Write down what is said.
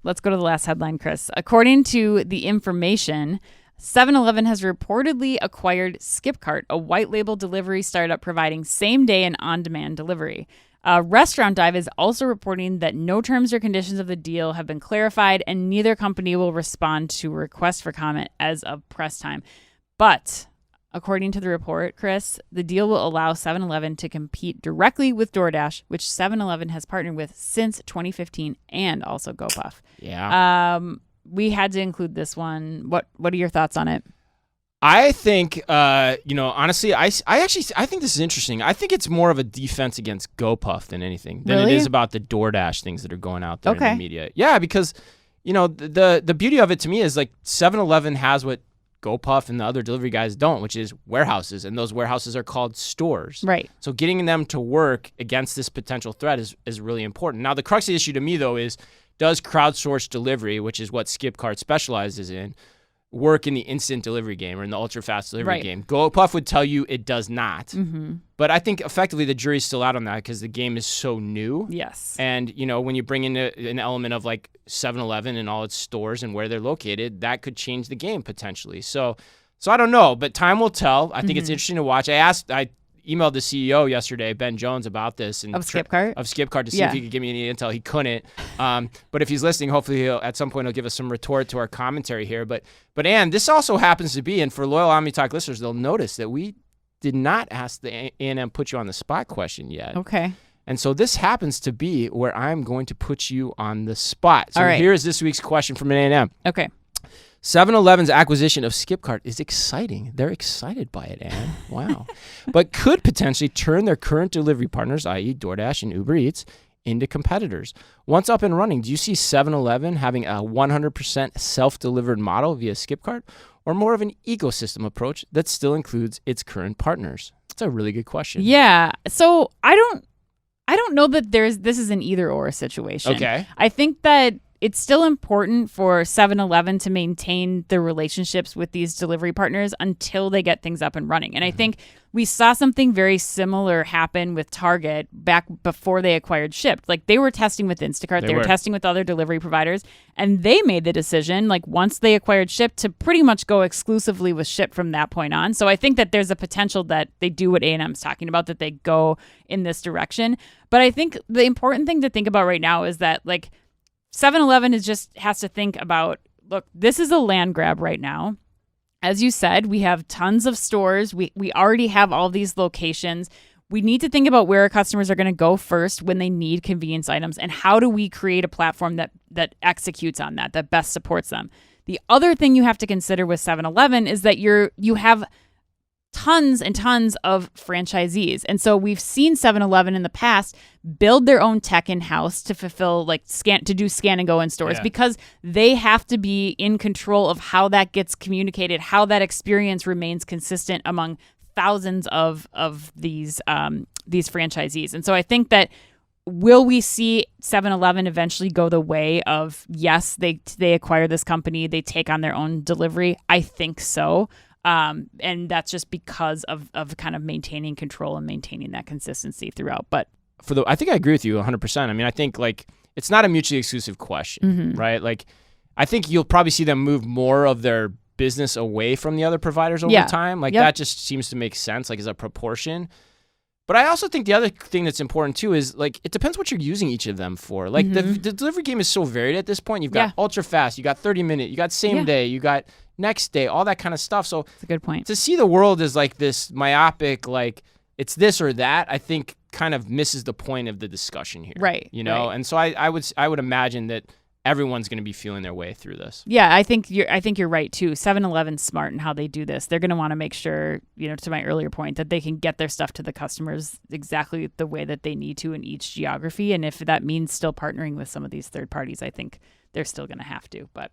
let's go to the last headline, Chris. According to the information, 7-Eleven has reportedly acquired Skipcart, a white label delivery startup providing same-day and on-demand delivery. Restaurant Dive is also reporting that no terms or conditions of the deal have been clarified, and neither company will respond to requests for comment as of press time. But according to the report, Chris, the deal will allow 7-Eleven to compete directly with DoorDash, which 7-Eleven has partnered with since 2015, and also GoPuff. Yeah. We had to include this one. What are your thoughts on it? I think, honestly, I think this is interesting. I think it's more of a defense against GoPuff than anything, than Really? it is about the DoorDash things that are going out there in the media. Yeah, because, the beauty of it to me is like 7-Eleven has what GoPuff and the other delivery guys don't, which is warehouses, and those warehouses are called stores. Right. So getting them to work against this potential threat is really important. Now, the crux of the issue to me, though, is does crowdsourced delivery, which is what Skipcart specializes in, work in the instant delivery game or in the ultra-fast delivery game? GoPuff would tell you it does not. Mm-hmm. But I think effectively the jury's still out on that because the game is so new. Yes. And, when you bring in an element of like 7-Eleven and all its stores and where they're located, that could change the game potentially. So I don't know, but time will tell. I think it's interesting to watch. I emailed the CEO yesterday, Ben Jones, about this. And Of Skipcart? To see if he could give me any intel. He couldn't. But if he's listening, hopefully at some point he'll give us some retort to our commentary here. But Ann, this also happens to be, and for loyal Omni Talk listeners, they'll notice that we did not ask the A&M put you on the spot question yet. Okay. And so this happens to be where I'm going to put you on the spot. So all right. Here's this week's question from an A&M. Okay. 7-Eleven's acquisition of Skipcart is exciting. They're excited by it, Ann. Wow. But could potentially turn their current delivery partners, i.e. DoorDash and Uber Eats, into competitors. Once up and running, do you see 7-Eleven having a 100% self-delivered model via Skipcart, or more of an ecosystem approach that still includes its current partners? That's a really good question. Yeah. So I don't know that this is an either or situation. Okay. I think that it's still important for 7-Eleven to maintain the relationships with these delivery partners until they get things up and running. And I think we saw something very similar happen with Target back before they acquired Shipt. Like they were testing with Instacart, they were testing with other delivery providers, and they made the decision, like once they acquired Shipt, to pretty much go exclusively with Shipt from that point on. So I think that there's a potential that they do what A&M's talking about, that they go in this direction. But I think the important thing to think about right now is that like 7-Eleven has to think about, look, this is a land grab right now. As you said, we have tons of stores. We already have all these locations. We need to think about where our customers are going to go first when they need convenience items, and how do we create a platform that executes on that best supports them. The other thing you have to consider with 7-Eleven is that you have tons and tons of franchisees. And so we've seen 7-Eleven in the past build their own tech in-house to fulfill to do scan and go in stores, because they have to be in control of how that gets communicated, how that experience remains consistent among thousands of these franchisees. And so I think that will we see 7-Eleven eventually go the way of, yes, they acquire this company, they take on their own delivery? I think so. And that's just because of kind of maintaining control and maintaining that consistency throughout. But I think I agree with you 100%. I mean, I think like it's not a mutually exclusive question, right? Like I think you'll probably see them move more of their business away from the other providers over time. Like that just seems to make sense, like as a proportion. But I also think the other thing that's important too is like it depends what you're using each of them for. Like the delivery game is so varied at this point. You've got ultra fast, you got 30-minute, you got same day, you got next day, all that kind of stuff. So that's a good point. To see the world as like this myopic, like it's this or that, I think kind of misses the point of the discussion here. Right. Right. And so I would imagine that everyone's going to be feeling their way through this. Yeah, I think you're right too. 7-Eleven's smart in how they do this. They're going to want to make sure, to my earlier point, that they can get their stuff to the customers exactly the way that they need to in each geography. And if that means still partnering with some of these third parties, I think they're still going to have to. But